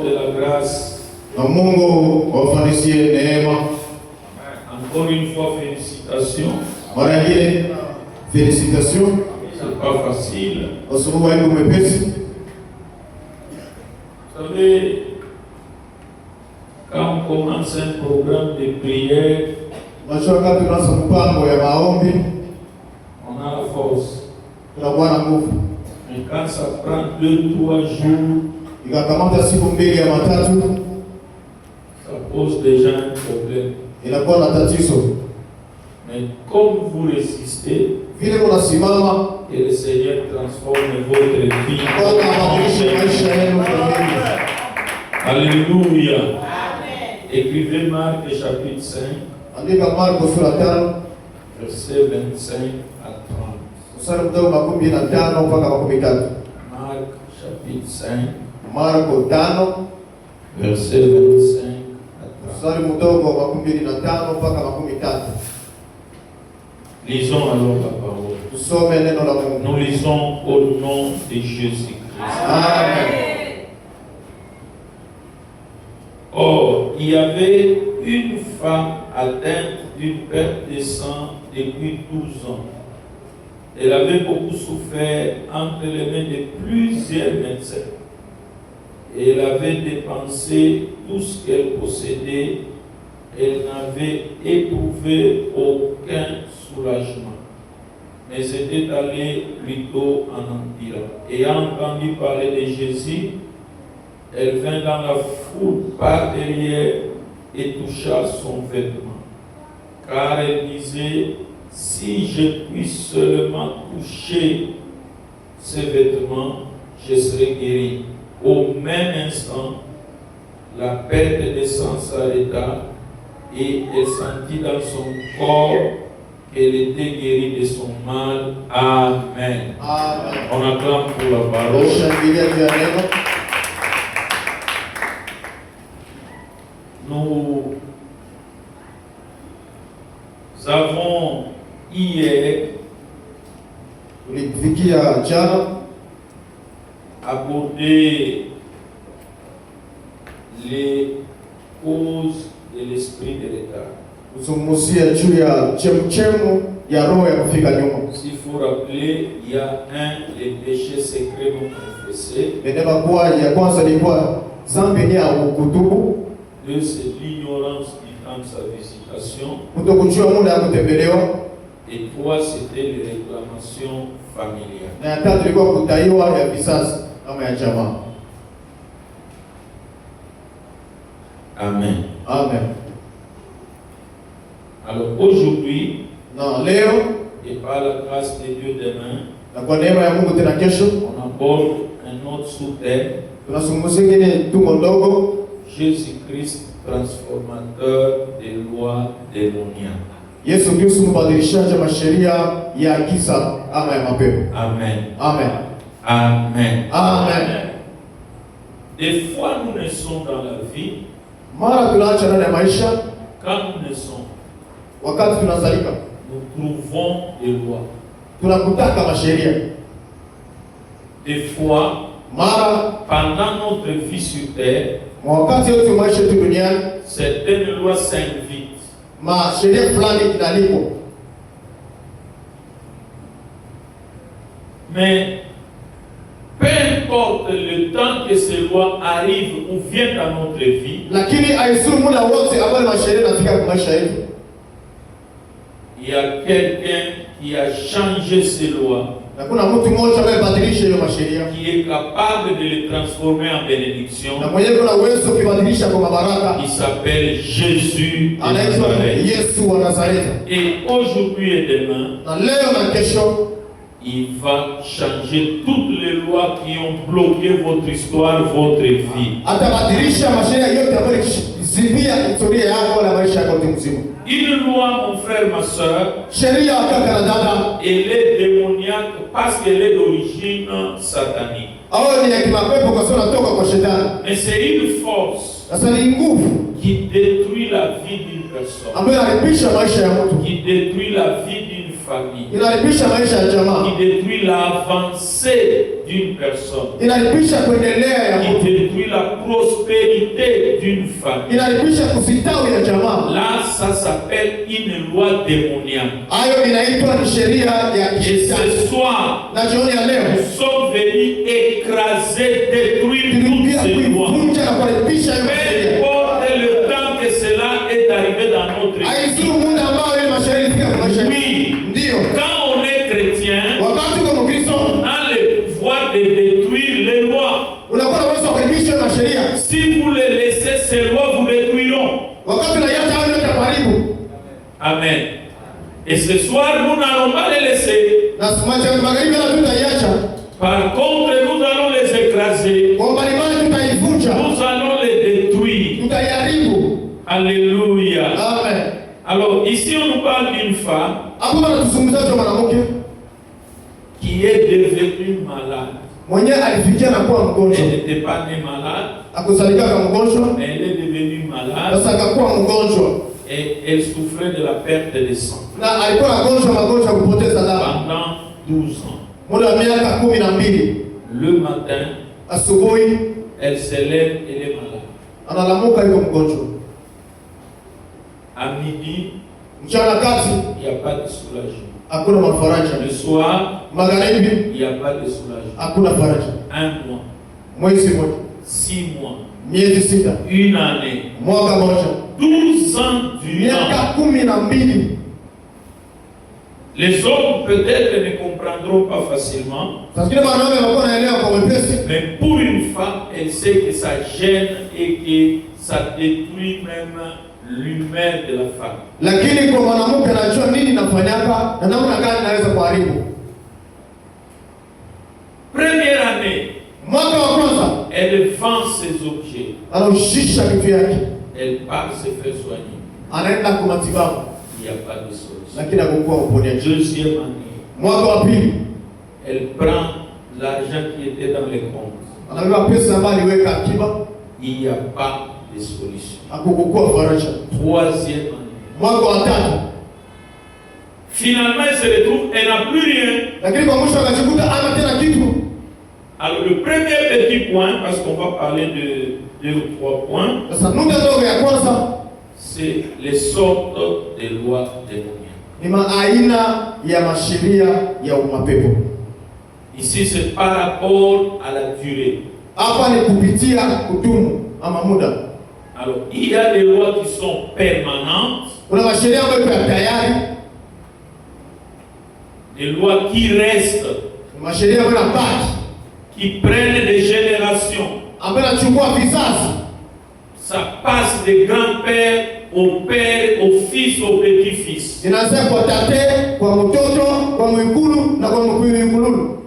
de la grâce. Mungu wafanisie neema. Encore une fois, félicitations. Mara nyingine félicitations. C'est pas facile. Kwa sababu haiko mepesi. Vous savez, quand on commence un programme de prière, Unajua wakati tunaanza mpango ya maombi, on a la force. tunakuwa na nguvu. Mais quand ça prend 2-3 jours, Ikakamata siku mbili ya matatu, ça pose déjà un problème. inakuwa na tatizo. Mais comme vous résistez, Vile unasimama, que le Seigneur transforme votre vie. Bwana abadilishe maisha yenu kwa wingi. Alléluia. Écrivez Marc chapitre 5, Andika Marko sura 5, verset 25 à 30. mstari mdogo 15 mpaka 13. Marc chapitre 5, Marko 5, verset 25 à 30. mstari mdogo 15 mpaka 13. Lisons alors la parole. Tusome neno la Mungu. Nous lisons au nom de Jésus-Christ. Amen. Or, il y avait une femme atteinte d'une perte de sang depuis 12 ans. Elle avait beaucoup souffert entre les mains de plusieurs médecins. Et elle avait dépensé tout ce qu'elle possédait. Elle n'avait éprouvé aucun soulagement, mais était allée plutôt en empirant. Ayant entendu parler de Jésus, elle vint dans la foule par derrière et toucha son vêtement. Car elle disait, si je puis seulement toucher ce vêtement, je serai guéri. Au même instant, la perte de sang s'arrêta et elle sentit dans son corps qu'elle était guérie de son mal. Amen. Amen. On acclame pour la parole. Shangilia juu ya neno. Nous avons hier Tulifikia jana abordé les causes de l'esprit de retard. kuzungumzia juu ya chemchemu ya roho ya kufika nyuma. S'il faut rappeler, il y a les péchés secrets non confessés. Nenema kuwa ya kwanza ilikuwa dhambi ni ya kutubu, Deux, c'est l'ignorance du temps de sa visitation. kutokujua muda ya kutembelewa, Et trois, c'était les réclamations familiales. na ya tatu ilikuwa kudaiwa ya visasi kama ya jamaa. Amen. Amen. Alors aujourd'hui, Na leo et par la grâce de Dieu demain, na kwa neema ya Mungu tena kesho on aborde un autre sous-thème. tunazungumzia kile tungo ndogo, Jésus-Christ, transformateur des lois démoniaques. Yesu Kristo mbadilishaji wa sheria ya giza ama ya mapepo. Amen. Amen. Amen. Amen. Des fois, nous naissons dans la vie, Mara tunaacha ndani ya maisha, quand nous naissons, wakati tunazalika nous trouvons des lois. tunakutaka masheria. Des fois, Mara pendant notre vie sur terre, wakati yote maisha yetu duniani, certaines lois s'invitent. masheria fulani inaliko. Mais peu importe le temps que ces lois arrivent ou viennent dans notre vie, Lakini haizuru muda wote ambao masheria yanafika kwa maisha yetu. il y a quelqu'un qui a changé ces lois, Na kuna mtu mmoja ambaye badilisha hiyo masheria. qui est capable de les transformer en bénédiction. Na mwenyewe kuna uwezo kubadilisha kwa baraka. Il s'appelle Jésus de Anaitwa Nazareth. Yesu wa Nazareti. Et aujourd'hui et demain, Na leo na kesho il va changer toutes les lois qui ont bloqué votre histoire, votre vie. atabadilisha masheria yote ambayo zibia historia yako na maisha yako mzima. Une loi, mon frère, ma soeur, Sheria ya kaka na dada, elle est démoniaque parce qu'elle est d'origine satanique. au ni ya kimapepo kwa sababu natoka kwa shetani. Mais c'est une force Sasa ni nguvu qui détruit la vie d'une personne, ambayo inaharibisha maisha ya mtu, qui détruit la vie d'une famille, Inaharibisha maisha ya jamaa. qui détruit l'avancée d'une personne, Inaharibisha kuendelea ya qui mtu. détruit la prospérité d'une famille. Inaharibisha kusitawi ya jamaa. Là, ça s'appelle une loi démoniaque. Hayo inaitwa ni sheria ya Et kishetani. ce soir, Na jioni ya leo nous sommes venus écraser, détruire toutes tulirudia ces lois. kuivunja na kuharibisha hiyo Peu sheria. importe le temps que cela est arrivé dans notre vie. Haizuru muda ambao ile mashauri ilifika kwa maisha. Oui, Ndio. quand on est chrétien, Wakati uko Mkristo on a le pouvoir de détruire les lois. unakuwa na uwezo wa kurekebisha hiyo masheria. Si vous les laissez ces lois, vous détruiront. Wakati unaiacha hayo yote kuharibu. Amen. Et ce soir, nous n'allons pas les laisser. Na magharibi na tutaiacha. Par contre, nous allons les écraser. Kwa mbalimbali tutaivunja. Nous allons les détruire. Tutaiharibu. Alléluia. Amen. Alors, ici, on nous parle d'une femme Hapo tunazungumzia tu mwanamke qui est devenue malade. mwenyewe alifikia na kuwa Elle mgonjwa. n'était pas née malade, Akusalika kama mgonjwa, mais elle est devenue malade sasa akakuwa mgonjwa. et elle souffrait de la perte de sang Na alikuwa anagonjwa magonjwa ya kupoteza damu. pendant 12 ans. Muda wa miaka 12. Le matin, Asubuhi elle se lève, elle est malade. analamuka yuko mgonjwa. À midi, Mchana kati il n'y a pas de soulagement. hakuna mafaraja. Le soir, Magharibi il n'y a pas de soulagement. hakuna faraja. 1 mois, Mwezi mmoja, 6 mois, miezi 6, une année, mwaka mmoja, 12 ans durant. miaka 12. Les hommes peut-être ne comprendront pas facilement, Sasa wanaume wanakuwa naelewa kwa wepesi, mais pour une femme, elle sait que ça gêne et que ça détruit même l'humain de la femme. lakini kwa mwanamke anajua nini nafanyaka na namna gani naweza kuharibu. Première année, Mwaka wa kwanza elle vend ses objets, anaushisha vitu yake, elle part se faire soigner. anaenda kwa matibabu, Il n'y a pas de solution. lakini hakukuwa uponyaji. Deuxième année, Mwaka wa pili elle prend l'argent qui était dans les comptes. anabeba pesa ambayo aliweka akiba, Il n'y a pas de solution. hakukuwa faraja. Troisième année, Mwaka wa tatu, finalement elle se retrouve, elle n'a plus rien. lakini kwa mwisho akajikuta ana tena kitu. Alors le premier petit point, parce qu'on va parler de 2 ou 3 points, Sasa nukta ndogo ya kwanza c'est les sortes de lois démoniaques. ni maaina ya masheria ya mapepo. Ici c'est par rapport à la durée. Hapa ni kupitia kudumu ama muda. Alors il y a des lois qui sont permanentes, Kuna masheria ambayo ya tayari, des lois qui restent, masheria ambayo yanabaki, qui prennent des générations. ambayo yanachukua vizazi. Ça passe des grands-pères au père, au fils, au petit-fils. Inaanza kwa tate, kwa mtoto, kwa mwikulu na kwa mkululu.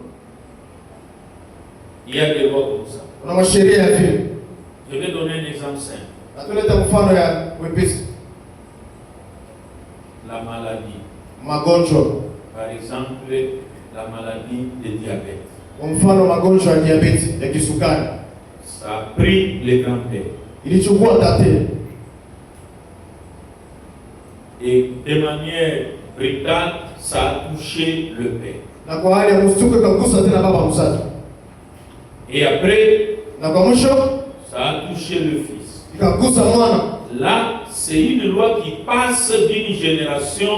Il y a des lois comme ça. Kuna masheria ya vile. Je vais donner un exemple simple. Natuleta mfano ya wepesi. La maladie. Magonjwa. Par exemple, la maladie de diabète. Kwa mfano magonjwa ya diabeti, ya kisukari. Ça a pris les grands-pères. Ilichukua tate. Et de manière brutale, ça a touché le père. Na kwa hali ya mshtuko ikagusa tena baba mzazi. Et après, Na kwa mwisho ça a touché le fils. ikagusa mwana. Là, c'est une loi qui passe d'une génération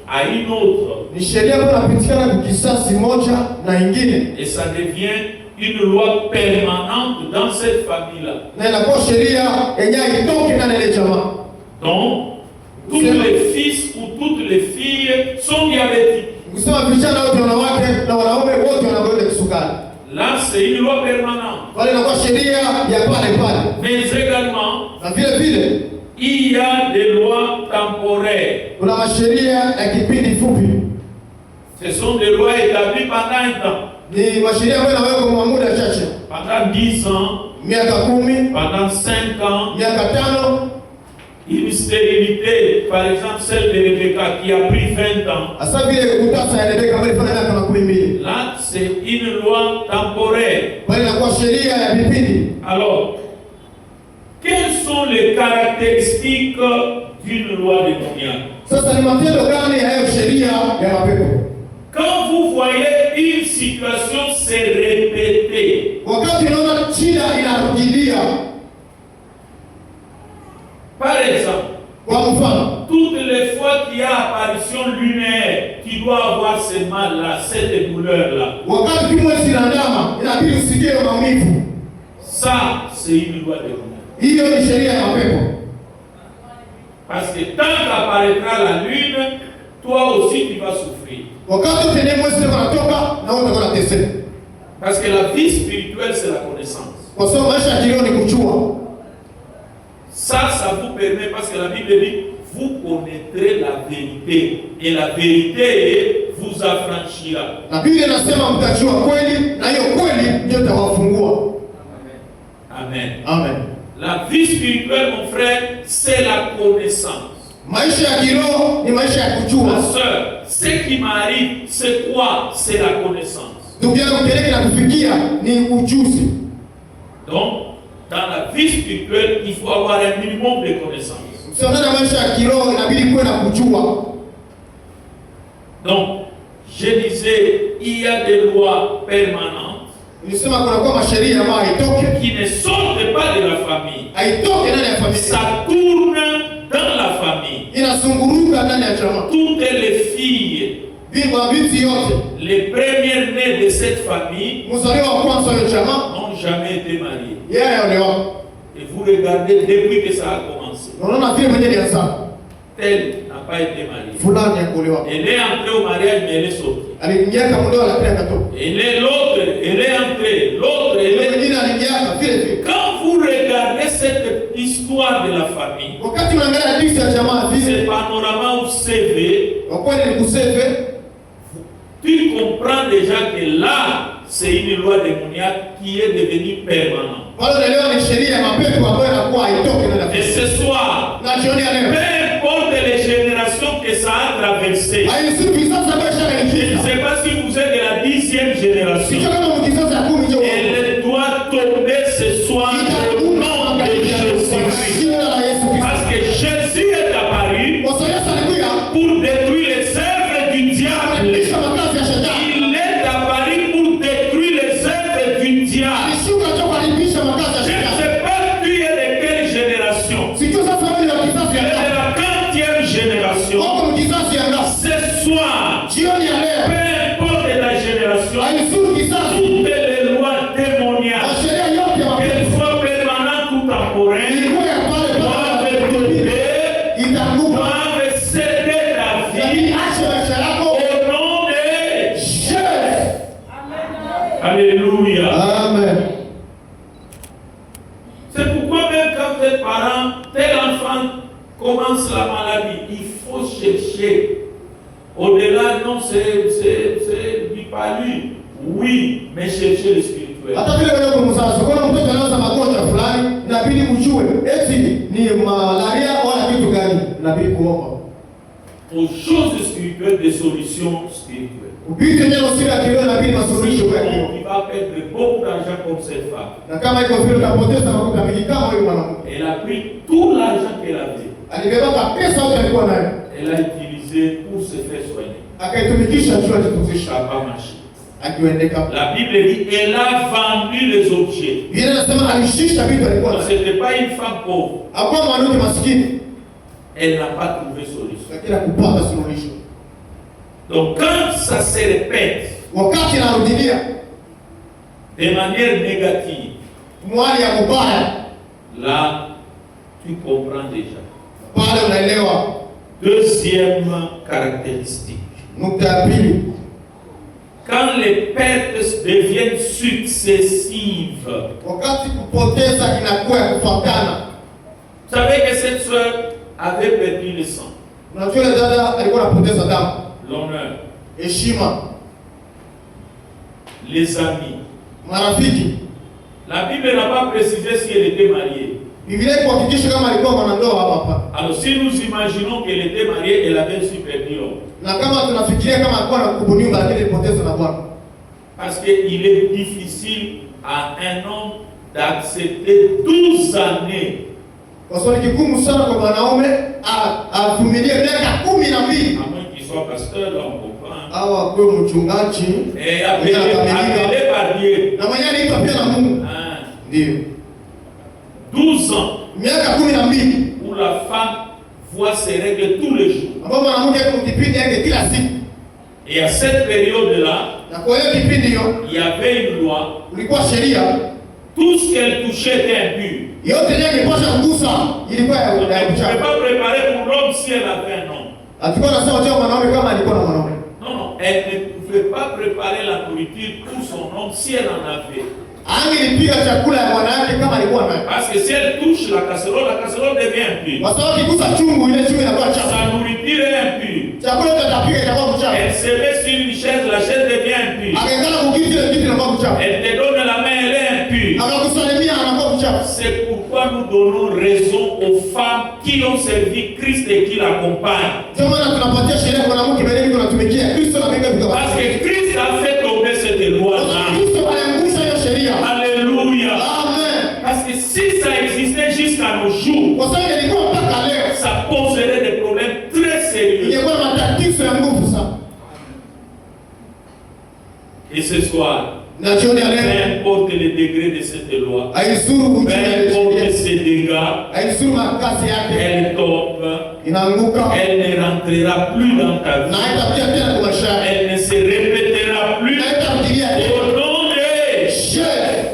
à une autre. Ni sheria ambayo inapitikana kwa kisasi moja na ingine. Et ça devient une loi permanente dans cette famille-là. Na inakuwa sheria yenye haitoki ndani ya ile jamaa. Donc, tous les fils ou toutes les filles sont diabétiques. Ukisema vijana wote wanawake na wanaume wote wanagonjwa kisukari. Là, c'est une loi permanente. Wale inakuwa sheria ya pale pale. Mais également, Na vile vile il y a des lois temporaires. kuna masheria ya kipindi fupi. Ce sont des lois établies pendant un temps. Ni masheria ambayo yanawekwa kwa muda chache. Pendant 10 ans, Miaka 10, pendant 5 ans, miaka 5. une stérilité, par exemple celle de Rebecca qui a pris 20 ans. Asa vile kutasa ya Rebeka ambayo ilifanya miaka 12. Là, c'est une loi temporaire. Bali inakuwa sheria ya vipindi. Alors, quelles sont les caractéristiques d'une loi démoniaque? Sasa ni matendo gani ya hiyo sheria ya mapepo? vous voyez une situation se répéter, wakati unaona shida inarudilia, par exemple, kwa mfano, toutes les fois qu'il y a apparition lunaire, tu dois avoir ce mal-là, cette douleur-là. wakati mwezi na ndama inabidi usikie maumivu. Ça, c'est une loi de lumière. Hiyo ni sheria ya mapepo. Parce que tant qu'apparaîtra la lune, toi aussi tu vas souffrir. Wakati utende mwezi unatoka na wewe utakuwa unateseka. Parce que la vie spirituelle, c'est la connaissance. Kwa sababu maisha ya kiroho ni kujua. Ça vous permet, parce que la Bible dit, vous connaîtrez la vérité. Et la vérité vous affranchira. Na Biblia inasema mtajua kweli na hiyo kweli ndio itawafungua. Amen. Amen. La vie spirituelle, mon frère, c'est la connaissance. Maisha ya kiroho ni maisha ya Ma kujua. soeur, ce qui m'arrive, c'est quoi? C'est la connaissance. Ndugu yangu, kile kinakufikia ni ujuzi. Donc, dans la vie spirituelle, il faut avoir un minimum de connaissances. Sasa na maisha ya kiroho inabidi kuwe na kujua. Donc, je disais, il y a des lois permanentes Nilisema kuna kwa masheria ambayo haitoke, qui ne sortent pas de la famille. haitoke ndani ya familia. Ça tourne dans la famille. Inazunguruka ndani ya jamaa. Toutes les filles, Binti yote, les premières nées de cette famille, mzaliwa wa kwanza wa jamaa, n'ont jamais été mariées. yeye olewa. Et vous regardez depuis que ça a commencé. Unaona vile mwenyewe ni hasa. Tel n'a pas été marié. Fulani ya kuolewa. Elle est entrée au mariage, mais elle est sortie. Aliingia kama ndoa lakini akatoka. Elle est l'autre, elle est entrée. L'autre, elle Yule est... mwingine aliingia vile vile. Quand vous regardez cette histoire de la famille, Wakati unaangalia hadithi ya jamaa ce vile, panorama au CV, kwa kweli ni kuseve, tu comprends déjà que là, c'est une loi démoniaque qui est devenue permanente. pale unaelewa ni sheria ya mapepo ambayo inakuwa haitoki ndani ya Et familia. ce soir, Na jioni ya peu leo, importe les générations que ça a traversé, haisifu kizazi ambacho je ne kimeingia. sais pas si vous êtes de la 10e génération, Sio kama mkizazi ya 10 ndio. elle doit tomber ce soir au nom de Jésus-Christ. Jina la Yesu Kristo. Parce que Jésus est apparu Kwa sababu Yesu alikuja pour détruire les œuvres du diable. kubadilisha makazi ya shetani. Il est apparu pour détruire les œuvres du diable. Alishuka toka kubadilisha makazi ya Je ne shetani. sais pas tu es de quelle génération. Sio sasa wewe ni kizazi Tu ya es de leo. la 40e génération. Wako mkizazi ya leo. Ce soir, Jioni ya leo. peu importe la génération, Haisifu kizazi. toutes les lois démoniaques, Sheria yote ya mapepo qu'elles soient permanentes ou temporaires, ilikuwa ya pale doivent pale tomber, itaanguka. doivent céder ta Lakini vie acha maisha yako. au nom de Jésus. Alléluia. Amen. C'est pourquoi même quand tes parents, tel enfant commence la maladie, il faut chercher. Au-delà, non, c'est du palu. Oui, mais chercher le spirituel. Hata vile wewe kwa mzazi, kuna mtoto anaanza magonjwa fulani, inabidi ujue eti ni malaria wala kitu gani, inabidi kuomba. Aux choses spirituelles, des solutions spirituelles. Upite neno siri ya kiroho, inabidi masuluhisho kwa kiroho. Il va perdre beaucoup d'argent comme cette femme. Na kama iko vile utapoteza makuta mengi kama huyu mwanamke. Elle a pris tout l'argent qu'elle avait. Alibeba pesa yote alikuwa nayo. Elle a utilisé pour se faire soigner. Akaitumikisha juu ya Ça kutuzisha. n'a pas marché. Akiendeka. La Bible dit elle a vendu les objets. Biblia inasema alishisha vitu alikuwa Donc, nayo. ce n'était pas une femme pauvre. Hakuwa mwanamke maskini, Elle n'a pas trouvé solution. lakini kupata suluhisho. Donc quand ça se répète Wakati narudilia de manière négative, mwali ya mubaya, là, tu comprends déjà. pale unaelewa. Deuxième caractéristique. Nukta ya pili, Quand les pertes deviennent successives, wakati kupoteza inakuwa ya kufuatana. vous savez que cette soeur avait perdu le sang, Unajua ile dada alikuwa anapoteza damu, l'honneur, heshima, les amis. marafiki. La Bible n'a pas précisé si elle était mariée. Biblia kuhakikisha kama alikuwa mwanandoa hapa. Alors si nous imaginons qu'elle était mariée, elle avait aussi perdu l'homme. Na kama tunafikiria kama alikuwa anakubuniwa lakini alipoteza na Bwana. Parce qu'il est difficile à un homme d'accepter 12 années. Kwa sababu ni kigumu sana kwa mwanaume avumilie miaka 12. À moins qu'il soit pasteur, là on comprend. hawa kwa mchungaji appelé par Dieu. na mwenye anaitwa pia na Mungu. Ndio. 12 ans Miaka 12 où la femme voit ses règles tous les jours. ambapo mwanamke kwa kipindi yake kila siku. Et à cette période-là, Na kwa hiyo kipindi hiyo il y avait une loi. ulikuwa sheria. Tout ce qu'elle touchait était impur. Yote yake ilipaswa kugusa ilikuwa ya Elle ne pouvait uchafu. pas préparer pour l'homme si elle avait un homme. Atakuwa anasema cha mwanaume kama alikuwa na mwanaume. Non, non, elle ne pouvait pas préparer la nourriture pour son homme si elle en avait. Angelipiga chakula ya mwanamke kama alikuwa nayo. Parce que si elle touche la casserole devient impure. Kwa sababu kigusa chungu ile chungu inakuwa chafu. Sa nourriture est impure. Chakula utapiga itakuwa mchafu. Elle se met sur une chaise, la chaise devient impure. Akikala kukiti ile kiti inakuwa mchafu. Elle te donne la main, elle est impure. Akakusalimia anakuwa mchafu. C'est pourquoi nous donnons raison aux femmes qui ont servi Christ et qui l'accompagnent. Ndio maana tunapatia sheria kwa mwanamke mbele tunatumikia Kristo na mbele kwa. Parce que Christ a fait tomber cette loi-là. Kristo aliangusha hiyo sheria. Alléluia. Amen. Parce que si ça existait jusqu'à nos jours, Kwa sababu ilikuwa mpaka leo. ça poserait des problèmes très sérieux. Ingekuwa matatizo ya nguvu sana. Et ce soir, Na jioni ya peu leo importe le degré de cette loi, haisuru peu uchumi ya importe sheria. ses dégâts, Haisuru makazi yake. elle tombe, Inaanguka. elle ne rentrera plus dans ta Na vie. haitakuja tena kwa maisha yako. Elle ne se répétera plus. Na haitarudia tena. Au nom de Sheria.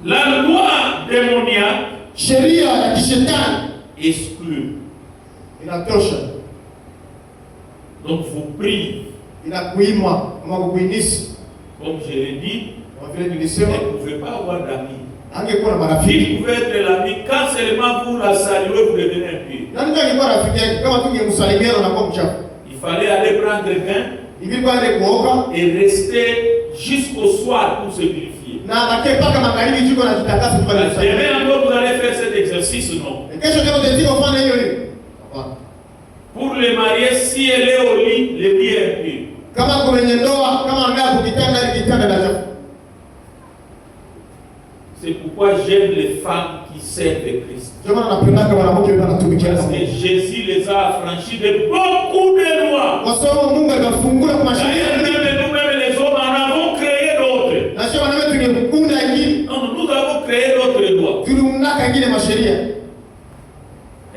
la loi démoniaque Sheria ya kishetani exclut. inatosha. Donc vous priez, Inakuimwa ama kukuinisi. comme je l'ai dit, Kwa vile vous nilisema ne pouvez pas avoir d'amis. angekuwa na Vous marafiki. pouvez être l'ami quand seulement vous la saluez, vous devenez impur. Nani kama angekuwa rafiki yake kama tungemsalimia na unakuwa mchafu. Il fallait aller prendre bain Hivi kwa ile kuoga et rester jusqu'au soir pour se purifier. na abakie paka magharibi jiko na kitakasa pale. Demain encore vous allez faire cet exercice, non? Kesho tena utatika ufanye hiyo hiyo. Hapana. Pour les mariés, si elle est au lit, le lit est impur. Kama kwenye ndoa kama angaa kukitanda ile kitanda la chafu. C'est pourquoi j'aime les femmes qui servent Christ. Ndio maana napenda kama mwanamke yule anatumikia Parce que Jésus les a affranchis de beaucoup de lois. kwa sababu Mungu anafungua kwa D'ailleurs, sheria. même nous-mêmes les hommes en avons créé d'autres. Na sio wanaume tungekunda ingine. Non, nous avons créé d'autres lois. Tuliunaka ingine masheria.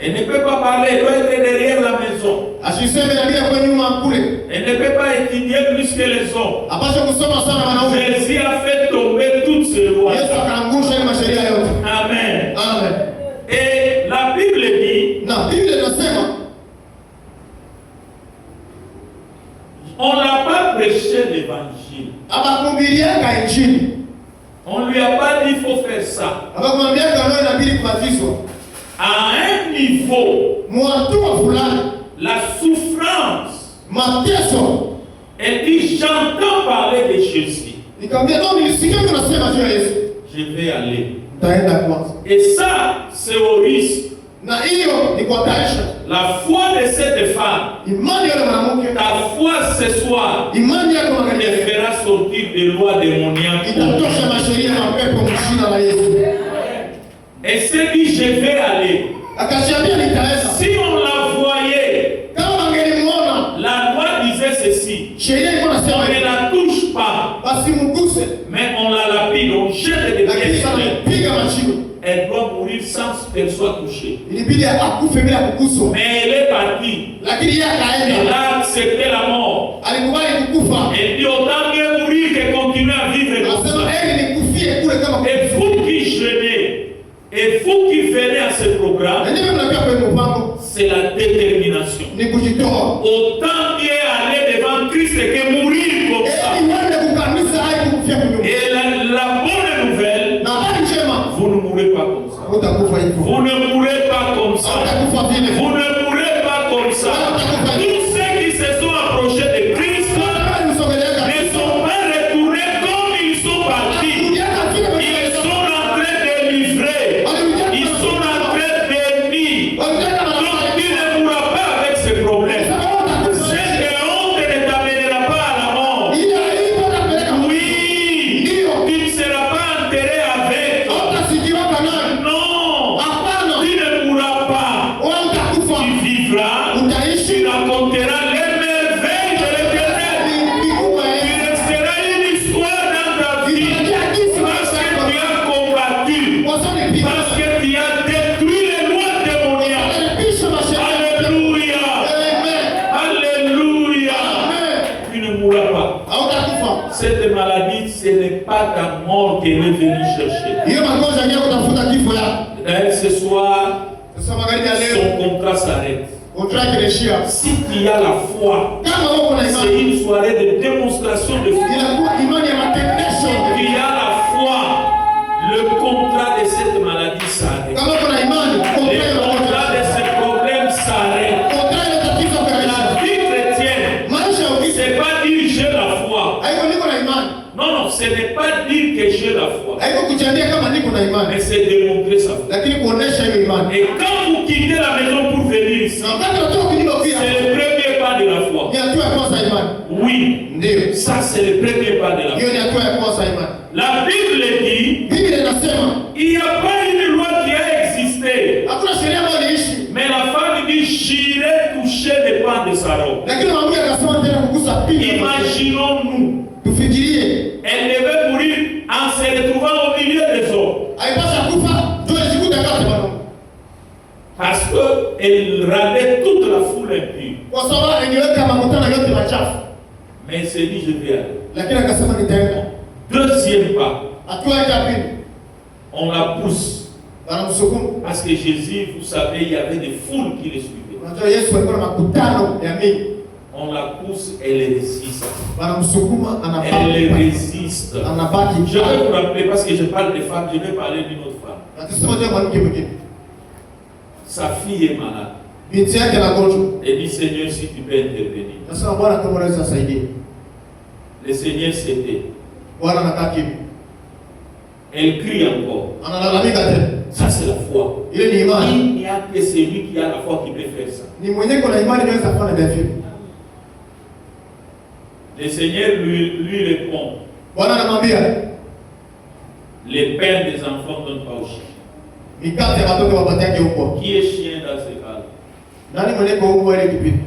Elle ne peut pas parler, elle doit être derrière la maison. Asiseme na bila kwa nyuma kule. Elle ne peut pas étudier plus que les hommes. Apasha kusoma sana wanaume. Jésus a fait tomber toutes ces lois. Yesu akaangusha ile masheria yote. Amen. Amen. Et la Bible dit, Na Biblia inasema on n'a pas prêché l'évangile. abakumbiriaka injili. On lui a pas dit il faut faire ça. Abakumwambia kama inabidi kubatizwa. À un niveau, Mwatua fulani, la souffrance, mateso. elle dit j'entends parler de Jésus. Nikamwambia ndio nilisikia unasema juu ya Yesu. Je vais aller. Taenda kwanza. Et ça, c'est au risque. Na hiyo ni kwa taisha. La foi de cette femme, Imani ya mwanamke, ta foi ce soir, imani yako elle mwanamke fera sortir des lois démoniaques. itatosha masheria na pepo mshina la Yesu. Elle s'est dit je vais aller. Akashiambia nitaenda. Si on la voyait, Kama angelimuona, la loi disait ceci. sheria ilikuwa On inasema ne la touche pas, basi mguse, mais on la lapide, on jette des lakini pièces. sana piga machino. Elle doit mourir sans qu'elle soit touchée. Ilibidi akufe bila kuguswa. Mais elle est partie. Lakini yeye Elle akaenda. a accepté la mort. Alikubali kukufa. Elle dit autant mieux mourir que continuer à vivre comme Anasema ça. heri nikufie kule kama Et vous qui jeûnez, et vous qui venez à ce programme, na nyinyi mnakaa kwenye mpango c'est la détermination. ni kujitoa. Autant mieux aller devant Christ que mourir comme ça. Heri uende kukanisa hai kukufia kunyuma. Et la bonne nouvelle, Na habari njema, vous ne mourrez pas comme ça. utakufa hivyo. Vous ne mourrez pas comme ça. Utakufa vile. Vous ne mourrez pas comme ça. Tous ceux qui se sont approchés de Christ Kama nisogeleka. ne sont pas retournés comme ils sont partis. Kudiaka vile Ils vile. sont en train de livrer. Ils sont en train d'aimer. Walitaka na Donc tu ne mourras pas avec ces problèmes. Cette honte ne t'amènera pas à la mort. ile aibu atapeleka Oui, tu ne seras pas enterré avec. utasikiwa kanani. Non, Hapana. tu ne mourras pas. Wala maladie, ce n'est pas ta mort qu'elle est venue chercher. Hiyo magonjwa ndio kutafuta kifo yako. D'ailleurs, ce soir, Sasa magharibi ya leo son contrat s'arrête. contrat kireshia. Si tu as la foi, Kama uko na c'est imani, une soirée de démonstration de foi. inakuwa imani ya matendesho. Tu as la foi, le contrat de cette maladie s'arrête. Kama uko na imani, Le contrat de ce problème s'arrête. contrat ile tatizo kwa La vie chrétienne, maisha ya Ukristo. c'est pas dire j'ai la foi. Haiko niko na imani. Non, non, ce n'est pas dire que j'ai la foi. Haiko kujiambia kama niko na imani, Mais c'est démontrer sa foi. lakini kuonesha hiyo imani. Et quand vous quittez la maison pour venir ici, Na wakati unatoka kunyumba pia, c'est le premier pas de la foi. ni hatua ya kwanza ya imani. Oui, Ndio. ça c'est le premier pas de la foi. Hiyo ni hatua ya kwanza ya imani. La Bible dit, Biblia inasema il n'y a pas une loi qui a existé. hakuna sheria ambayo iliishi, Mais la femme dit, j'irai toucher les pans de sa robe. lakini mwanamke akasema tena kugusa pingu. Imaginons-nous, Tufikirie, elle devait mourir en se retrouvant au milieu des hommes. haipasha kufa ndio ajikuta kati bwana. Parce qu'elle rendait toute la foule impure. Kwa sababu ingeweka makutano yote machafu. Mais elle s'est dit, je vais aller. Lakini akasema nitaenda. Deuxième pas, Hatua ya pili, on la pousse. wanamsukuma. Parce que Jésus, vous savez, il y avait des foules qui le suivaient. Unajua Yesu alikuwa na makutano ya mingi. On la pousse, elle résiste. Wanamsukuma Elle anabaki. résiste. Anabaki. Je vais vous rappeler, parce que je parle des femmes, je vais parler d'une autre femme. Atasema tena mwanamke mwingine. Sa fille est malade. Binti yake anagonjwa. Elle dit, Seigneur, si tu peux intervenir. Nasema Bwana kama unaweza saidia. Le Seigneur s'était. Bwana anakaa kimya. Elle crie encore. Analalamika tena. Ça, c'est la foi. Ile ni imani. Il n'y a que celui qui a la foi qui peut faire ça. Ni mwenye kuna imani anaweza kufanya vile. Le Seigneur lui répond, Bwana anamwambia, les pères des enfants ne donnent pas aux chiens. mikate ya watoto wapatie yake huko. Qui est chien dans ce cas-là? Nani mwenye kwa huko ile kipindi?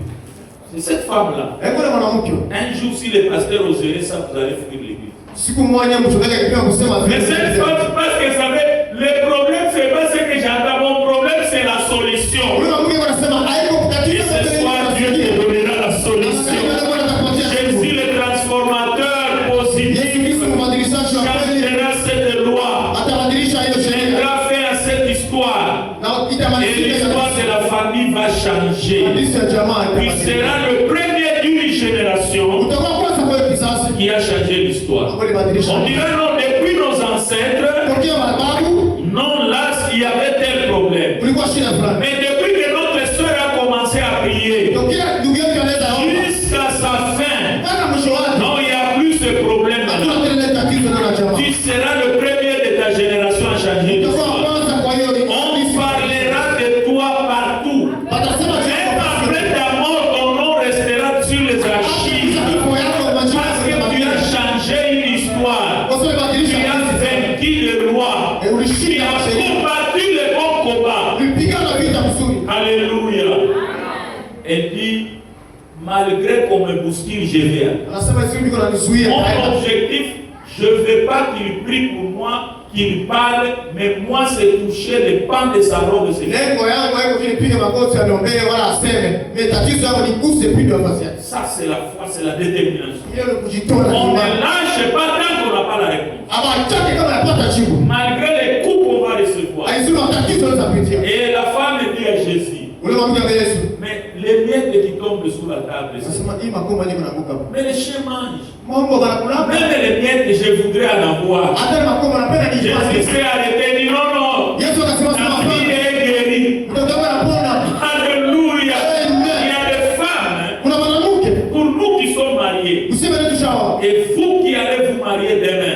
C'est cette femme-là. Hebu na mwanamke. Un jour, si les pasteurs oseraient ça, vous allez fuir l'église. Siku moja mchungaji akipima kusema Mais cette femme, parce que vous savez, le problème, c'est pas ce que j'entends. Mon problème, c'est la solution. Huyo mwanamke anasema haiko Et kukatiza. ce soir, Dieu te donnera la solution. Jésus, le transformateur positif, changera cette loi. Viendra faire cette histoire. Et l'histoire de la famille va changer. Il sera le premier d'une génération qui a changé l'histoire. On dira non, depuis nos ancêtres, non, là, il y avait tel problème. Mais depuis que notre soeur a commencé à prier, jusqu'à sa fin, non, il n'y a plus ce problème. Tu seras le premier de ta génération à changer l'histoire. On parlera de toi partout. Même après ta mort, ton nom restera sur les archives. Parce que tu as changé une histoire. Tu as vaincu le roi. Tu as combattu le bon combat. Alléluia. Elle dit, malgré qu'on me bouscule, je vais aller. Mon objectif, je ne veux pas qu'il prie pour moi, qu'il parle, mais moi c'est toucher les pans de sa robe. Ça c'est la foi, c'est la détermination. On ne lâche pas tant qu'on n'a pas la réponse. Malgré les coups qu'on va recevoir. Et la femme dit à Jésus, mais les miettes qui tombent sous la table, mais les chiens mangent. Même les miettes, je voudrais en avoir. Jésus s'est arrêté et dit non, non. La fille est guérie. Alléluia. Il y a des femmes, pour nous qui sommes mariés, et vous qui allez vous marier demain,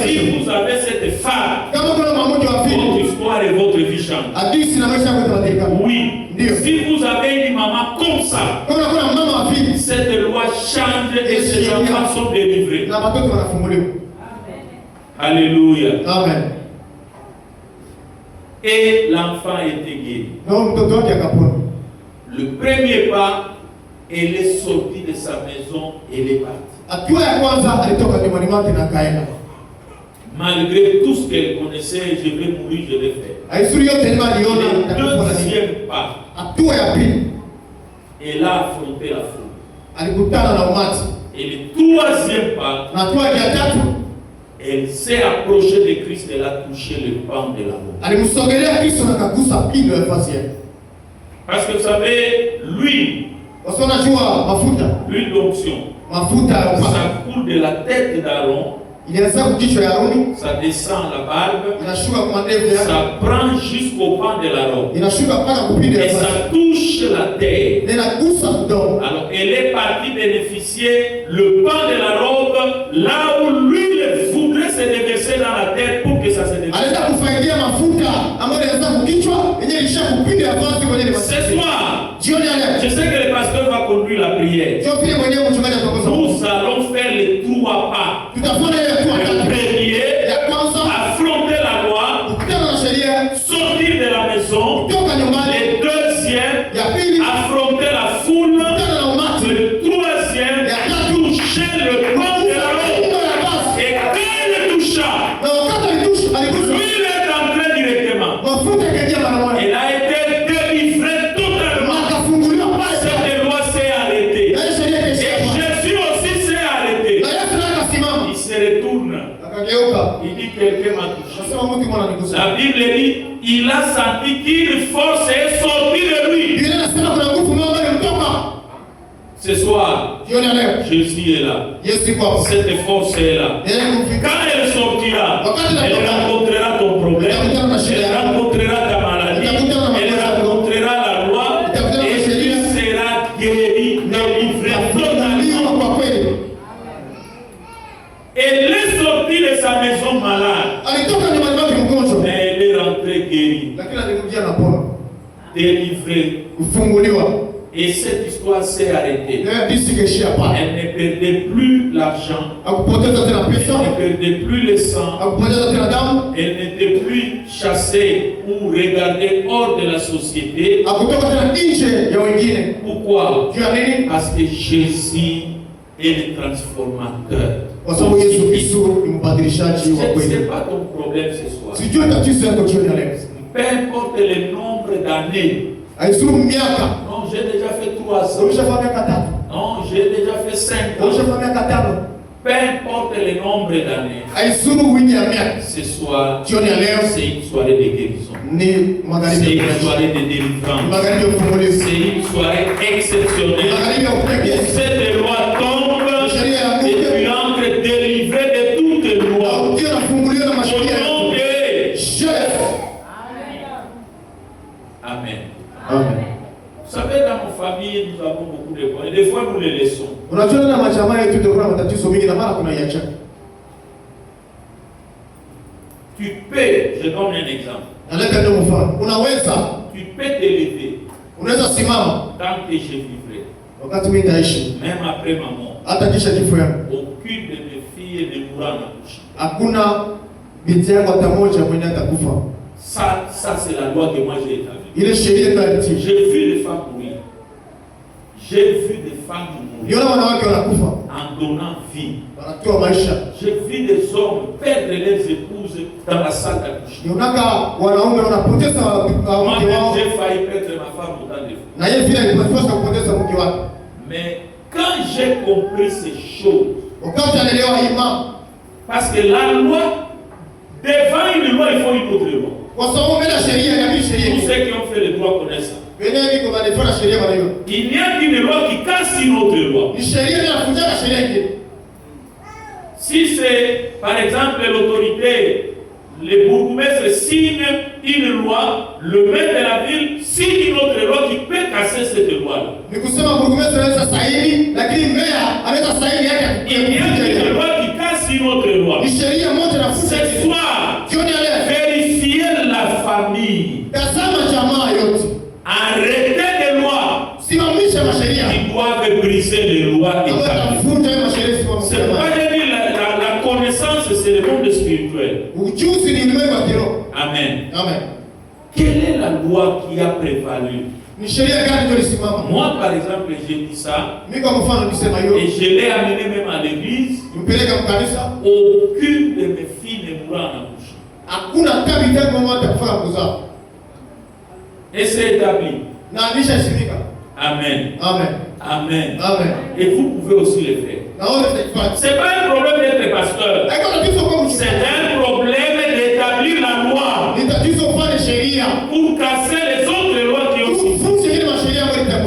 si vous avez cette femme, votre histoire et votre vie changent. Oui. Si vous avez une maman comme ça, cette loi change et ces enfants sont délivrés. Alléluia. Amen. Et l'enfant était guéri. Le premier pas, elle est sortie de sa maison et elle est partie. Malgré tout ce qu'elle connaissait, je vais mourir, je vais faire. Le deuxième pas, elle a affronté la foule. Et le troisième pas, na hatua ya tatu, elle s'est approchée de Christ, elle a touché le pan de la robe. alimsogelea Kristo na kagusa pindo ya vazi yake. Parce que vous savez, l'huile, Kwa unajua l'huile d'onction, mafuta ya upako ça coule de la tête d'Aaron, ilianza kukichwa ya Aroni, ça descend à la barbe, inashuka kwa ndevu yake, ça prend jusqu'au pan de la robe. inashuka mpaka kupindo ya Et vazi, ça touche la terre. na inagusa udongo. Alors, elle est partie bénéficier le pan de la robe là où l'huile voudrait se déverser dans la terre pour que ça se déverse. Alienda kufaidia mafuta ambayo ilianza kukichwa, yenyewe ilisha kupindo ya vazi kwenye ile Ce soir, jioni ya leo. je sais que le pasteur va conduire la prière. Sio vile mwenyewe mchungaji atakosa. Nous allons faire les 3 pas. Tutafanya ile hatua Le tatu. premier, Ya kwanza, affronter la loi, kukutana na sheria, sortir de la maison. kutoka nyumbani. Le deuxième, Ya pili, affronter la foule. kukutana na umati. Le troisième, toucher le pan de la robe. Pindo ya vazi. Et quand il le toucha, Na wakati aligusa, l'huile est entrée directement. mafuta ikaingia mara moja. Elle a été délivrée totalement. Akafunguliwa pale. Cette loi s'est arrêtée. Na ile sheria Et ikaishia pale. Jésus aussi s'est arrêté. Na Yesu naye akasimama. Il se retourne. Akageuka. Il dit quelqu'un m'a touché. Akasema mtu mwana nigusa. La Bible dit, il a senti qu'une force est sortie de lui. Biblia inasema kuna nguvu moja ilimtoka. Ce soir, Jioni ya leo. Jésus est là. Yesu yuko hapo. Cette force est là. Yeye kumfika. Quand elle sortira, elle rencontrera ton problème, elle rencontrera ta maladie, elle rencontrera la loi, et tu seras guéri, délivré totalement. Kwa kweli. Elle est sortie de sa maison malade, Alitoka nyumbani mwake mgonjwa. mais elle est rentrée guérie, Lakini alikuja na pona. délivrée. Kufunguliwa. Et cette histoire s'est arrêtée. Leo disi keshia pale. Elle ne perdait plus l'argent, Akupoteza tena elle pesa. ne perdait plus le sang, Akupoteza tena damu. elle n'était plus chassée ou regardée hors de la société. Akutoka tena nje ya wengine. Pourquoi? Juu ya nini? Parce que Jésus est le transformateur. Kwa sababu Yesu Kristo ni mbadilishaji wa Ce n'est kweli. pas ton problème ce soir. Sijui tatizo yako jioni ya leo. Peu importe le nombre d'années. Haizuru miaka. Non, j'ai déjà fait 3 ans. Umeshafanya miaka 3. Non, j'ai déjà fait 5 ans. Umeshafanya miaka 5. Peu importe le nombre d'années. Haizuru wingi ya miaka. Ce soir, Jioni ya leo c'est une soirée de guérison. ni magharibi C'est ya une uponyaji. soirée de délivrance. Magharibi ya ufungulivu. C'est une soirée exceptionnelle. Magharibi ya Et uponyaji. cette loi tombe Sheria ya et Mungu. tu entres délivré de toutes lois. Ukiwa unafunguliwa na Au mashauri nom yako. de Jésus. Amen. Amen. Vous savez, dans nos familles, nous avons beaucoup de points. Et des fois, nous les laissons. Unajua na majamaa yetu ndio kuna matatizo mengi na mara kuna iacha. Tu peux, je donne un exemple, Naleta ndio mfano. Unaweza, tu peux te lever unaweza simama tant que je vivrai, wakati mimi nitaishi. même après ma mort. Hata kisha kifo yangu. Aucune de mes filles ne mourra en couche. Hakuna binti yangu hata moja mwenye atakufa. Ça c'est la loi que moi j'ai établie. Ile sheria ndio alitii. J'ai vu des femmes mourir. J'ai vu des femmes mourir Niona wanawake wanakufa, en donnant vie. wanatoa maisha. J'ai vu des hommes perdre leurs épouses dans la salle d'accouchement. Nionaka wanaume wanapoteza wake Moi-même, wao. j'ai failli perdre ma femme autant de fois. Na yeye vile alipaswa kupoteza mke wake. Mais quand j'ai compris ces choses, Wakati anaelewa imani, parce que la loi, devant une loi, il faut une autre loi. kwa sababu mbele ya sheria ya Tous sheria. ceux qui ont fait le droit connaissent ça. Wenyewe niko wanafanya sheria wanayo. Il n'y a qu'une loi qui casse une autre loi. Ni sheria inafunja sheria nyingine. Si c'est, par exemple, l'autorité, le bourgmestre signe une loi, le maire de la ville signe une autre loi qui peut casser cette loi-là. Ni kusema burugumestre anaweza saini, lakini meya anaweza saini yake. Il y a une loi qui casse une autre loi. Ni sheria moja na Ce soir, jioni ya leo. vérifiez la famille. Tazama jamaa yote. Arrêtez les lois Simamisha masheria. qui doivent briser les lois Ambayo établies. tafunja hiyo masheria C'est simamisha. pas de dire la connaissance, c'est le monde spirituel. Ujuzi ni ulimwengu wa kiroho. Amen. Amen. Quelle est la loi qui a prévalu? Ni sheria gani ndio ilisimama? Moi, par exemple, j'ai dit ça Mimi kwa mfano nisema hiyo. et je l'ai amené même à l'église. Mpeleka mkanisa. Aucune de mes filles ne mourra en accouchant. Hakuna tabi tangu mmoja atakufanya kuzaa. Et c'est établi. Na alishashimika. Amen. Amen. Amen. Amen. Et vous pouvez aussi le faire. C'est pas un problème d'être pasteur. C'est un problème d'établir la loi pour casser les autres lois qui ont suivi.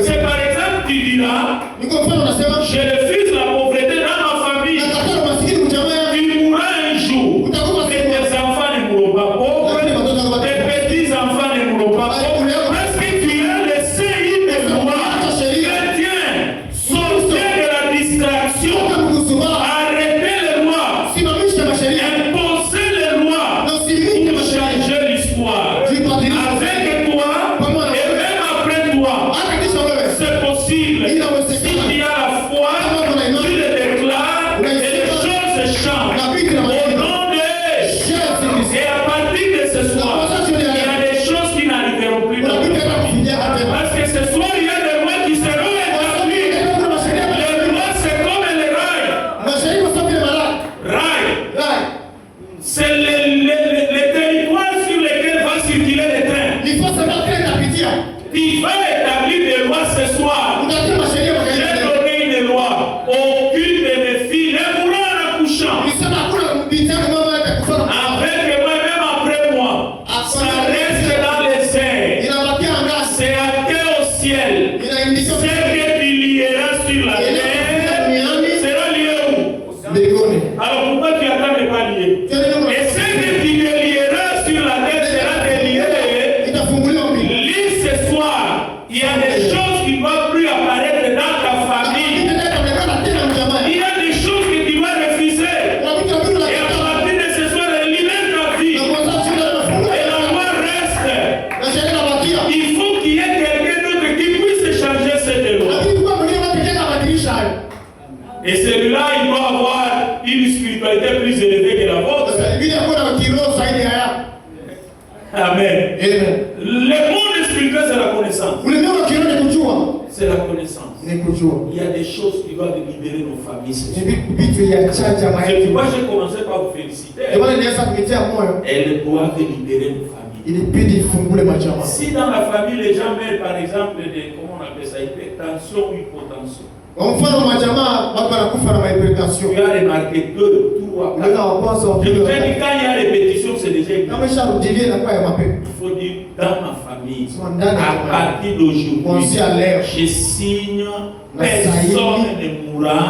C'est par exemple, tu diras, j'ai le fils de la pauvreté dans ma famille. Tu mourras un jour. Et tes enfants ne mourront pas pauvres. Tes petits-enfants ne mourront pas pauvres. Parce que tu as laissé une loi chrétienne. Sortez de la distraction. Arrêtez les lois. Imposez les lois pour changer l'histoire. Avec toi et même après toi, c'est possible. Si tu as la foi, tu le déclares et les choses changent. Au nom de et à partir de ce soir, il y a des choses qui n'arriveront plus dans notre famille. Parce que ce soir, il y a des lois qui seront établies. Les lois, c'est comme les rails. Rails. C'est les territoires sur lesquels va circuler les trains. Tu vas établir des lois ce soir. J'ai donné une loi. Aucune de mes filles ne mourra en accouchant. Avec moi, même après moi, ça reste dans les airs. C'est athée au ciel. Ce que tu lieras sur la terre sera lié où? Alors pourquoi tu attends de pas lier? Et ce que tu lieras sur la terre sera délié. Lis ce soir. Il y a des choses qui ne vont plus apparaître dans ta famille. Il y a des choses que tu vas refuser. Et à partir de ce soir, libère ta vie. Et la loi reste. Il faut qu'il y ait quelqu'un d'autre qui puisse changer cette loi. Et celui-là, il doit avoir une spiritualité plus élevée que la vôtre. Amen. Le monde spirituel, c'est la connaissance. C'est la connaissance. Il y a des choses qui doivent libérer nos familles. C'est pourquoi j'ai commencé par vous féliciter. Elles doivent libérer nos familles. Si dans la famille, les gens meurent par exemple de, comment on appelle ça, hypertension ou hypotension. Tu as remarqué que tout a je vous ai dit, quand il y a répétition, c'est déjà écrit. Il faut dire, dans ma famille, à partir d'aujourd'hui, je signe, personne ne mourra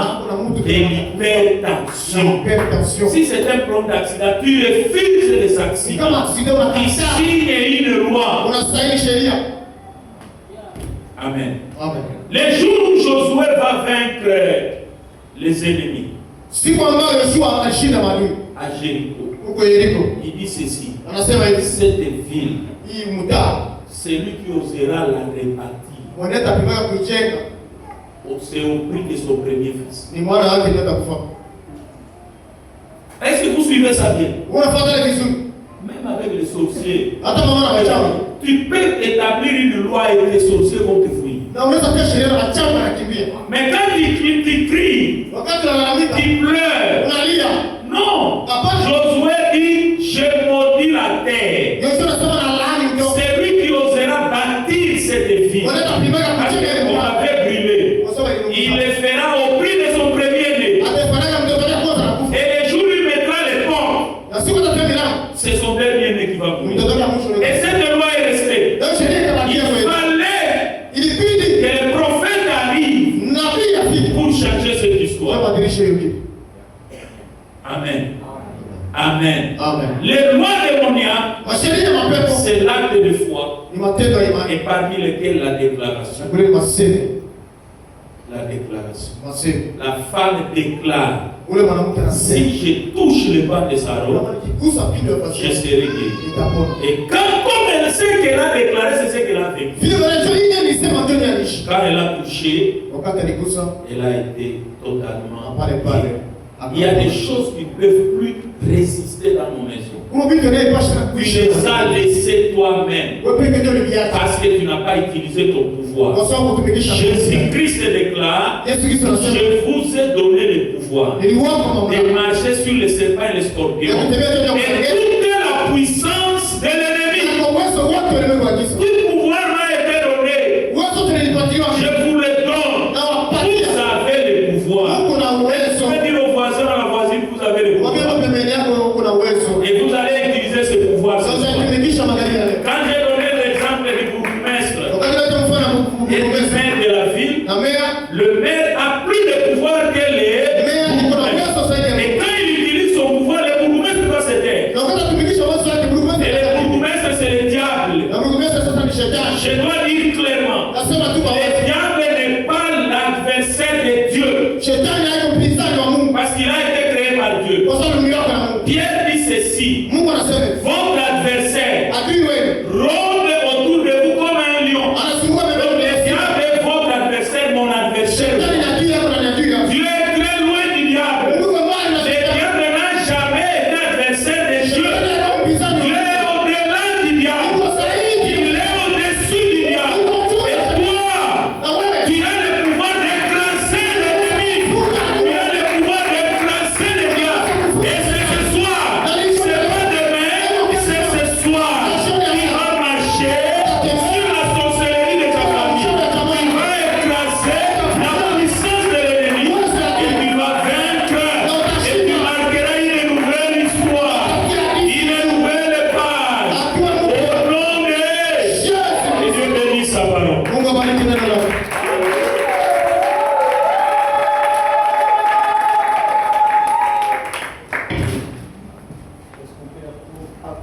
de l'hypertension. Si c'est un problème d'accident, tu refuses les accidents. Tu signes une loi. Amen. Les jours où Josué va vaincre les ennemis à Jéricho, il dit ceci: cette ville, celui qui osera la rebâtir, c'est au prix de son premier fils. Est-ce que vous suivez ça bien? Même avec les sorciers, tu peux établir une loi et les sorciers vont te fuir. Mais quand tu cries, tu pleures, non. Josué dit, je maudis la terre. C'est lui qui osera bâtir cette ville. Parce qu'on avait brûlé. Il le fera au prix de son premier-né. Et les jours où il mettra les portes, c'est son dernier-né qui va mourir. Et cette loi est restée. Il fallait que le prophète arrive pour changer cette histoire. Amen. Amen. Les lois démoniaques, c'est l'acte de foi, et parmi lesquels la déclaration. La déclaration. La femme déclare: si je touche le bas de sa robe, je serai guéri. Et comme elle sait qu'elle a déclaré, c'est ce qu'elle a vécu. Quand elle a touché, elle a été totalement guérie. Il y a des choses qui ne peuvent plus résister dans nos maisons. Tu les as laissées toi-même parce que tu n'as pas utilisé ton pouvoir. Jésus-Christ déclare: je vous ai donné le pouvoir de marcher sur les serpents et les scorpions et toute la puissance de l'ennemi. Tout pouvoir m'a été donné. Je vous le donne. Vous avez le pouvoir. Pierre dit ceci. Mungu anasema Votre adversaire adui wenu rôde autour de vous comme un lion. anasumbua Donc mbele le yenu. diable est votre adversaire, mon adversaire. Shetani ni adui yako na ni adui yako. Dieu est très loin du diable. Mungu mbali na Le shetani. diable n'a jamais été adversaire de Dieu. Shetani ana mpinzani. Dieu est au-delà du diable. Mungu sahihi. Il est au-dessus du diable. Et toi, Na wewe tu as le pouvoir d'écraser l'ennemi. Tu as le pouvoir d'écraser le diable. Et c'est ce soir, c'est pas demain, c'est ce soir. Tu vas marcher sur la sorcellerie de ta famille. Tu vas écraser la puissance de l'ennemi. Et tu vas vaincre. Et tu marqueras une nouvelle histoire. Une nouvelle page. Au nom de Jésus. Et Dieu bénit sa parole. Mungu abariki neno lako.